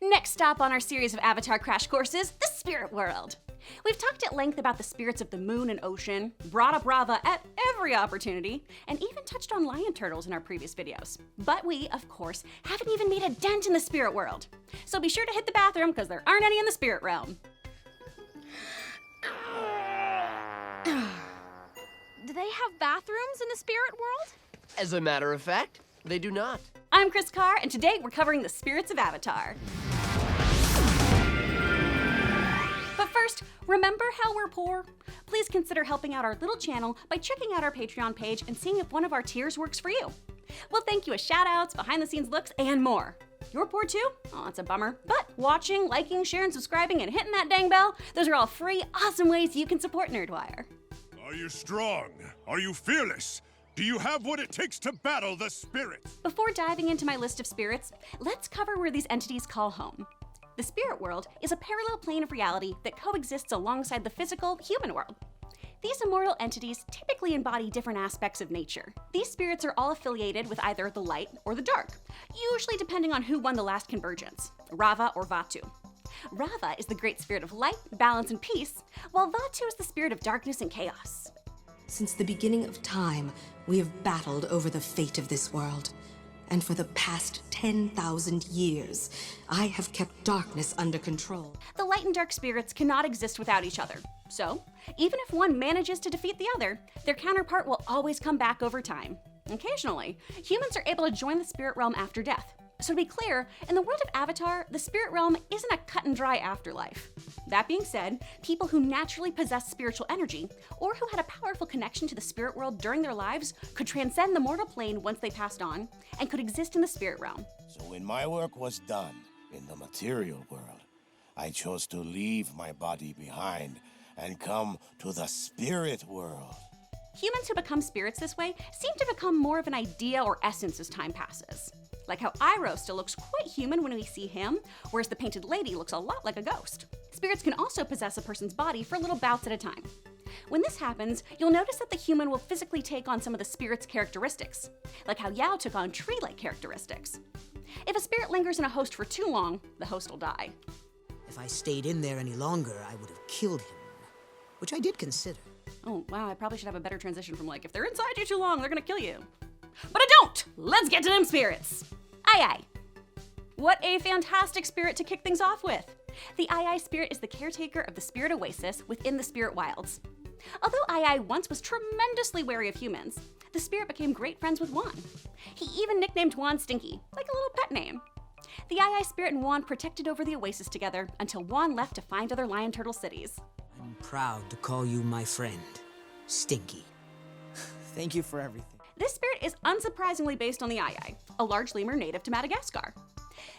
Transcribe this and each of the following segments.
Next stop on our series of Avatar crash courses, the spirit world. We've talked at length about the spirits of the moon and ocean, brought up Rava at every opportunity, and even touched on lion turtles in our previous videos. But we, of course, haven't even made a dent in the spirit world. So be sure to hit the bathroom because there aren't any in the spirit realm. Do they have bathrooms in the spirit world? As a matter of fact, they do not. I'm Chris Carr, and today we're covering the spirits of Avatar. But first, remember how we're poor? Please consider helping out our little channel by checking out our Patreon page and seeing if one of our tiers works for you. We'll thank you with shout-outs, behind-the-scenes looks, and more. You're poor too? Oh, that's a bummer. But watching, liking, sharing, subscribing, and hitting that dang bell, those are all free, awesome ways you can support NerdWire. Are you strong? Are you fearless? Do you have what it takes to battle the spirits? Before diving into my list of spirits, let's cover where these entities call home. The spirit world is a parallel plane of reality that coexists alongside the physical, human world. These immortal entities typically embody different aspects of nature. These spirits are all affiliated with either the light or the dark, usually depending on who won the last convergence, Rava or Vatu. Rava is the great spirit of light, balance, and peace, while Vatu is the spirit of darkness and chaos. Since the beginning of time, we have battled over the fate of this world. And for the past 10,000 years, I have kept darkness under control. The light and dark spirits cannot exist without each other. So, even if one manages to defeat the other, their counterpart will always come back over time. Occasionally, humans are able to join the spirit realm after death. So to be clear, in the world of Avatar, the spirit realm isn't a cut and dry afterlife. That being said, people who naturally possess spiritual energy, or who had a powerful connection to the spirit world during their lives, could transcend the mortal plane once they passed on, and could exist in the spirit realm. So when my work was done in the material world, I chose to leave my body behind and come to the spirit world. Humans who become spirits this way seem to become more of an idea or essence as time passes. Like how Iroh still looks quite human when we see him, whereas the painted lady looks a lot like a ghost. Spirits can also possess a person's body for little bouts at a time. When this happens, you'll notice that the human will physically take on some of the spirit's characteristics, like how Yao took on tree-like characteristics. If a spirit lingers in a host for too long, the host will die. If I stayed in there any longer, I would have killed him, which I did consider. Oh, wow, I probably should have a better transition from like, if they're inside you too long, they're gonna kill you. But I don't! Let's get to them spirits! Iight. What a fantastic spirit to kick things off with! The Iight Spirit is the caretaker of the spirit oasis within the spirit wilds. Although Iight once was tremendously wary of humans, the spirit became great friends with Wan. He even nicknamed Wan Stinky, like a little pet name. The Iight Spirit and Wan protected over the oasis together until Wan left to find other lion turtle cities. I'm proud to call you my friend, Stinky. Thank you for everything. This spirit is unsurprisingly based on the Iight, a large lemur native to Madagascar.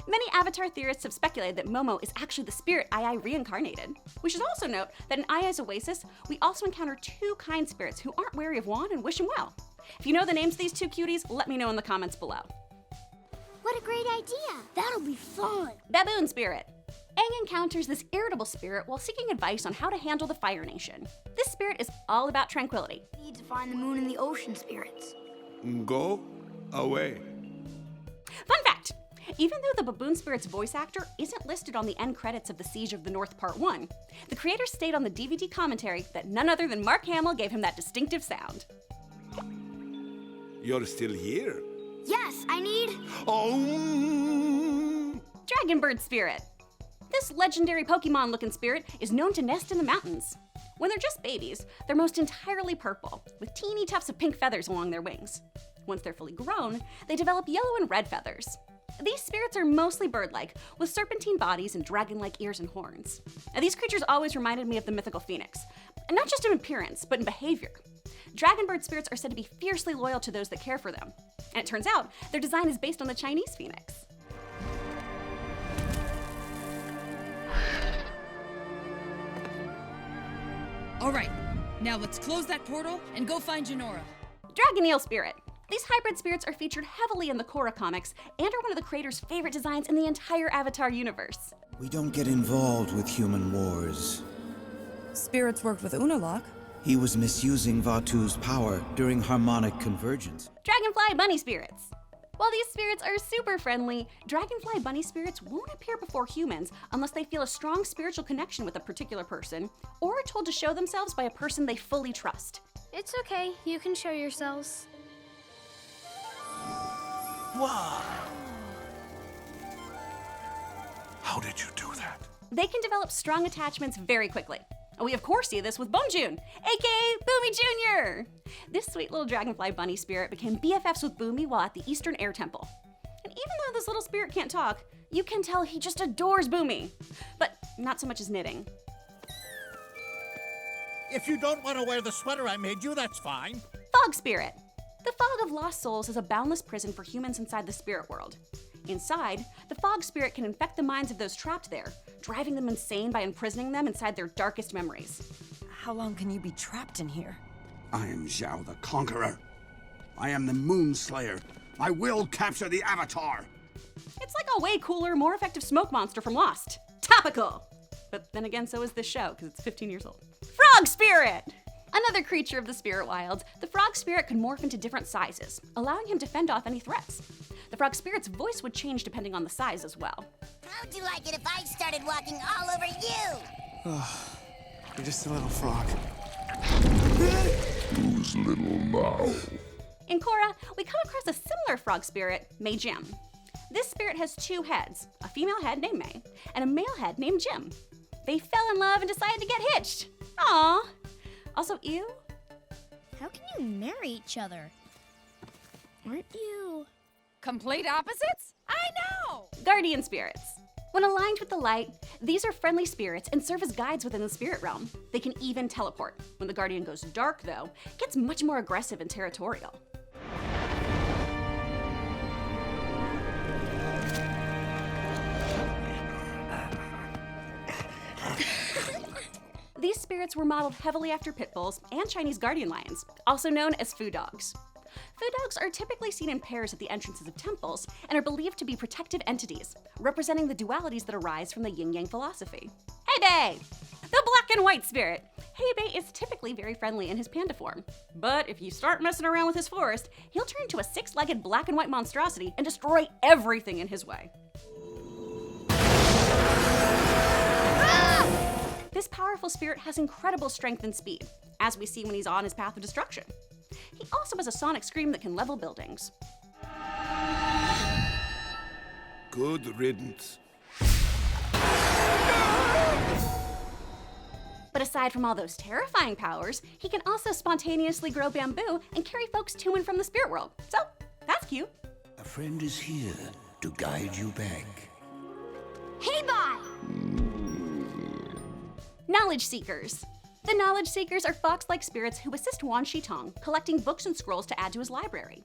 Many Avatar theorists have speculated that Momo is actually the spirit Iight reincarnated. We should also note that in Iight's oasis, we also encounter two kind spirits who aren't wary of Wan and wish him well. If you know the names of these two cuties, let me know in the comments below. What a great idea! That'll be fun! Baboon Spirit. Aang encounters this irritable spirit while seeking advice on how to handle the Fire Nation. This spirit is all about tranquility. We need to find the moon and the ocean spirits. Go away. Fun fact! Even though the Baboon Spirit's voice actor isn't listed on the end credits of The Siege of the North Part 1, the creators state on the DVD commentary that none other than Mark Hamill gave him that distinctive sound. You're still here? Yes, I need... Oh! Dragonbird Spirit. This legendary Pokemon-looking spirit is known to nest in the mountains. When they're just babies, they're most entirely purple, with teeny tufts of pink feathers along their wings. Once they're fully grown, they develop yellow and red feathers. These spirits are mostly bird-like, with serpentine bodies and dragon-like ears and horns. Now, these creatures always reminded me of the mythical phoenix, and not just in appearance, but in behavior. Dragonbird spirits are said to be fiercely loyal to those that care for them, and it turns out their design is based on the Chinese phoenix. All right, now let's close that portal and go find Janora. Dragon Eel Spirit. These hybrid spirits are featured heavily in the Korra comics and are one of the creators' favorite designs in the entire Avatar universe. We don't get involved with human wars. Spirits worked with Unalaq. He was misusing Vatu's power during harmonic convergence. Dragonfly Bunny Spirits. While these spirits are super friendly, Dragonfly bunny spirits won't appear before humans unless they feel a strong spiritual connection with a particular person, or are told to show themselves by a person they fully trust. It's okay. You can show yourselves. Wow. How did you do that? They can develop strong attachments very quickly. We of course see this with Bonjun, aka Boomy Jr. This sweet little Dragonfly bunny spirit became BFFs with Boomy while at the Eastern Air Temple. And even though this little spirit can't talk, you can tell he just adores Boomy. But not so much as knitting. If you don't want to wear the sweater I made you, that's fine. Fog Spirit. The Fog of Lost Souls is a boundless prison for humans inside the spirit world. Inside, the Fog Spirit can infect the minds of those trapped there, driving them insane by imprisoning them inside their darkest memories. How long can you be trapped in here? I am Zhao the Conqueror. I am the Moon Slayer. I will capture the Avatar. It's like a way cooler, more effective smoke monster from Lost. Topical! But then again, so is this show, because it's 15 years old. Frog Spirit! Another creature of the spirit wilds, the Frog Spirit could morph into different sizes, allowing him to fend off any threats. The Frog Spirit's voice would change depending on the size as well. How'd you like it if I started walking all over you? Oh, you're just a little frog. Who's little now? In Korra, we come across a similar frog spirit, Mei Jim. This spirit has two heads, a female head named Mei, and a male head named Jim. They fell in love and decided to get hitched. Aww. Also, ew. How can you marry each other? Aren't you... Complete opposites? I know! Guardian spirits. When aligned with the light, these are friendly spirits and serve as guides within the spirit realm. They can even teleport. When the Guardian goes dark, though, it gets much more aggressive and territorial. These spirits were modeled heavily after pit bulls and Chinese guardian lions, also known as fu dogs. Fu dogs are typically seen in pairs at the entrances of temples and are believed to be protective entities, representing the dualities that arise from the yin-yang philosophy. Heibei! The black and white spirit. Heibei is typically very friendly in his panda form. But if you start messing around with his forest, he'll turn into a six-legged black and white monstrosity and destroy everything in his way. This powerful spirit has incredible strength and speed, as we see when he's on his path of destruction. He also has a sonic scream that can level buildings. Good riddance. But aside from all those terrifying powers, he can also spontaneously grow bamboo and carry folks to and from the spirit world. So, that's cute. A friend is here to guide you back. Hey, bye! Knowledge Seekers. The Knowledge Seekers are fox-like spirits who assist Wanshan collecting books and scrolls to add to his library.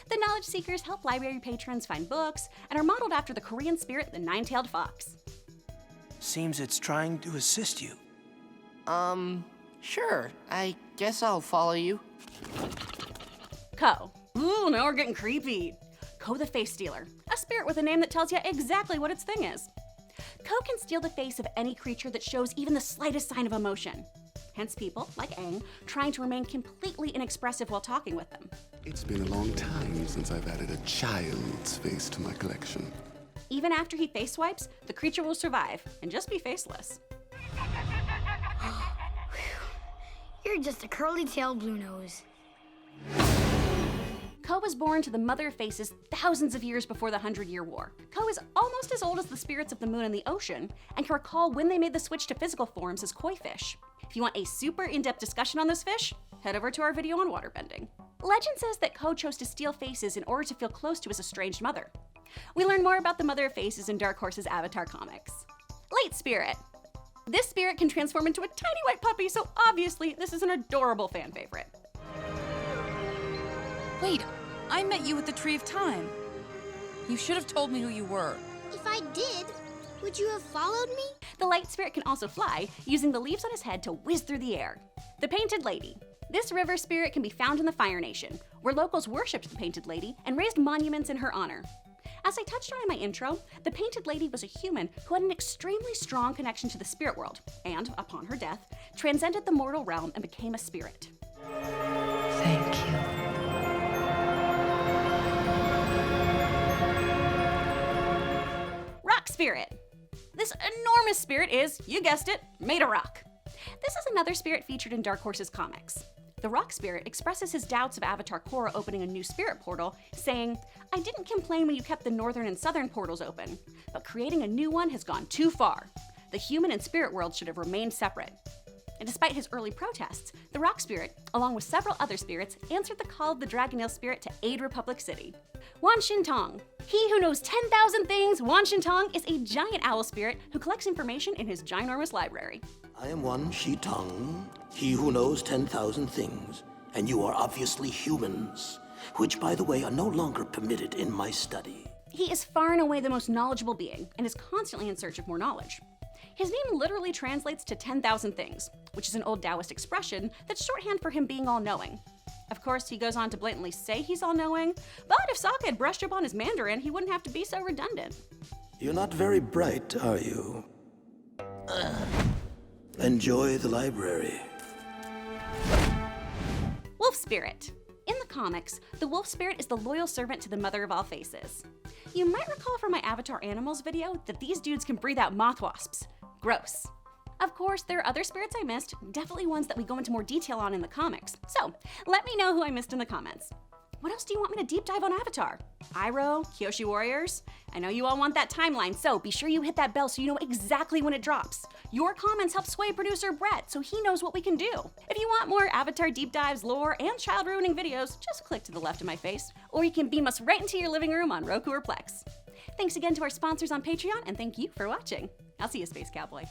The Knowledge Seekers help library patrons find books and are modeled after the Korean spirit, the nine-tailed fox. Seems it's trying to assist you. Sure. I guess I'll follow you. Ko. Ooh, now we're getting creepy. Ko the Face Stealer, a spirit with a name that tells you exactly what its thing is. Ko can steal the face of any creature that shows even the slightest sign of emotion. Hence people, like Aang, trying to remain completely inexpressive while talking with them. It's been a long time since I've added a child's face to my collection. Even after he face swipes, the creature will survive and just be faceless. You're just a curly-tailed blue nose. Ko was born to the Mother of Faces thousands of years before the 100-Year War. Ko is almost as old as the spirits of the moon and the ocean, and can recall when they made the switch to physical forms as koi fish. If you want a super in-depth discussion on this fish, head over to our video on waterbending. Legend says that Ko chose to steal faces in order to feel close to his estranged mother. We learn more about the Mother of Faces in Dark Horse's Avatar comics. Iight Spirit. This spirit can transform into a tiny white puppy, so obviously this is an adorable fan favorite. Wait, I met you at the Tree of Time. You should have told me who you were. If I did, would you have followed me? The Iight Spirit can also fly, using the leaves on his head to whiz through the air. The Painted Lady. This river spirit can be found in the Fire Nation, where locals worshipped the Painted Lady and raised monuments in her honor. As I touched on in my intro, the Painted Lady was a human who had an extremely strong connection to the spirit world, and, upon her death, transcended the mortal realm and became a spirit. Thank you. Spirit. This enormous spirit is, you guessed it, made of rock. This is another spirit featured in Dark Horse's comics. The Rock Spirit expresses his doubts of Avatar Korra opening a new spirit portal, saying, "I didn't complain when you kept the northern and southern portals open, but creating a new one has gone too far. The human and spirit worlds should have remained separate." And despite his early protests, the Rock Spirit, along with several other spirits, answered the call of the Dragonfly Spirit to aid Republic City. Wanshan. He who knows 10,000 things, Wanshan is a giant owl spirit who collects information in his ginormous library. I am Wanshan, he who knows 10,000 things, and you are obviously humans, which, by the way, are no longer permitted in my study. He is far and away the most knowledgeable being, and is constantly in search of more knowledge. His name literally translates to 10,000 things, which is an old Taoist expression that's shorthand for him being all-knowing. Of course, he goes on to blatantly say he's all-knowing, but if Sokka had brushed up on his Mandarin, he wouldn't have to be so redundant. You're not very bright, are you? Enjoy the library. Wolf Spirit. In the comics, the Wolf Spirit is the loyal servant to the Mother of all Faces. You might recall from my Avatar Animals video that these dudes can breathe out moth wasps. Gross. Of course, there are other spirits I missed, definitely ones that we go into more detail on in the comics. So, let me know who I missed in the comments. What else do you want me to deep dive on Avatar? Iroh? Kyoshi Warriors? I know you all want that timeline, so be sure you hit that bell so you know exactly when it drops. Your comments help sway producer Brett so he knows what we can do. If you want more Avatar deep dives, lore, and child-ruining videos, just click to the left of my face, or you can beam us right into your living room on Roku or Plex. Thanks again to our sponsors on Patreon, and thank you for watching. I'll see you, Space Cowboy.